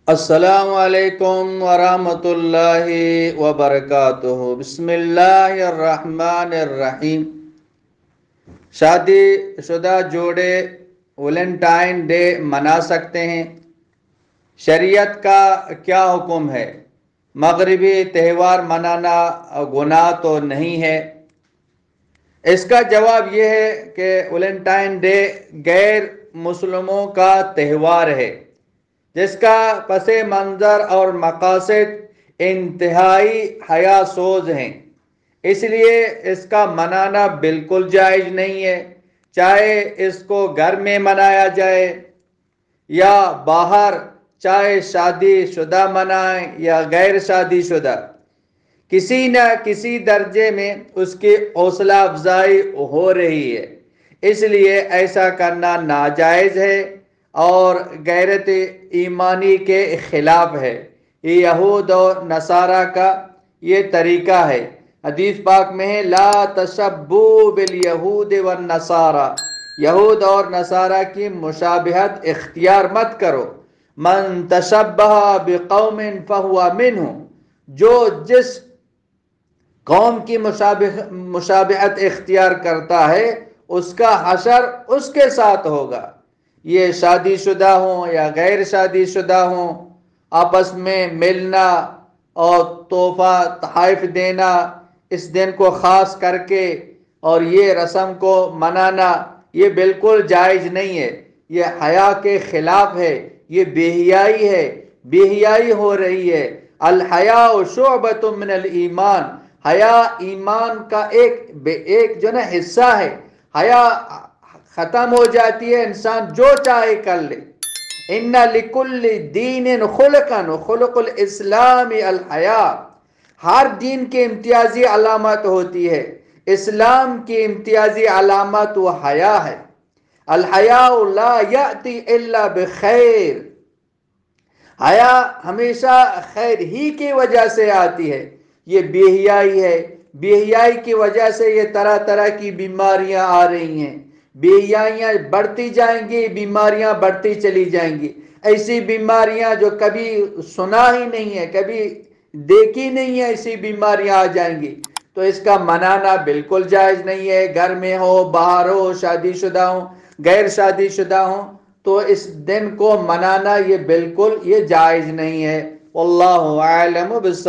السلام علیکم ورحمۃ اللہ وبرکاتہ۔ بسم اللہ الرحمن الرحیم۔ شادی شدہ جوڑے ویلنٹائن ڈے منا سکتے ہیں؟ شریعت کا کیا حکم ہے؟ مغربی تہوار منانا گناہ تو نہیں ہے؟ اس کا جواب یہ ہے کہ ویلنٹائن ڈے غیر مسلموں کا تہوار ہے جس کا پس منظر اور مقاصد انتہائی حیا سوز ہیں، اس لیے اس کا منانا بالکل جائز نہیں ہے، چاہے اس کو گھر میں منایا جائے یا باہر، چاہے شادی شدہ منائیں یا غیر شادی شدہ، کسی نہ کسی درجے میں اس کی حوصلہ افزائی ہو رہی ہے، اس لیے ایسا کرنا ناجائز ہے اور غیرت ایمانی کے خلاف ہے۔ یہ یہود اور نصارہ کا یہ طریقہ ہے۔ حدیث پاک میں ہے لا تشبہوا بالیہود والنصارى، یہود اور نصارہ کی مشابہت اختیار مت کرو۔ من تشبہ بقوم فہو منہم، جو جس قوم کی مشابہت اختیار کرتا ہے اس کا حشر اس کے ساتھ ہوگا۔ یہ شادی شدہ ہوں یا غیر شادی شدہ ہوں، آپس میں ملنا اور تحفہ تحائف دینا، اس دن کو خاص کر کے اور یہ رسم کو منانا، یہ بالکل جائز نہیں ہے، یہ حیا کے خلاف ہے، یہ بے حیائی ہے، بے حیائی ہو رہی ہے۔ الحیاء شعبۃ من الایمان، حیا ایمان کا ایک جو نا حصہ ہے۔ حیا ختم ہو جاتی ہے انسان جو چاہے کر لے۔ ان لکل دین خلقا خلق الاسلام الحیاء، ہر دین کی امتیازی علامت ہوتی ہے، اسلام کی امتیازی علامت وہ حیا ہے۔ الحیاء لا یأتی الا بخیر، حیا ہمیشہ خیر ہی کی وجہ سے آتی ہے۔ یہ بے حیائی ہے، بے حیائی کی وجہ سے یہ طرح طرح کی بیماریاں آ رہی ہیں، بے حیائیاں بڑھتی جائیں گی، بیماریاں بڑھتی چلی جائیں گی، ایسی بیماریاں جو کبھی سنا ہی نہیں ہے، کبھی دیکھی نہیں ہے، ایسی بیماریاں آ جائیں گی۔ تو اس کا منانا بالکل جائز نہیں ہے، گھر میں ہو، باہر ہو، شادی شدہ ہو، غیر شادی شدہ ہو، تو اس دن کو منانا یہ بالکل یہ جائز نہیں ہے۔ واللہ اعلم بالصواب۔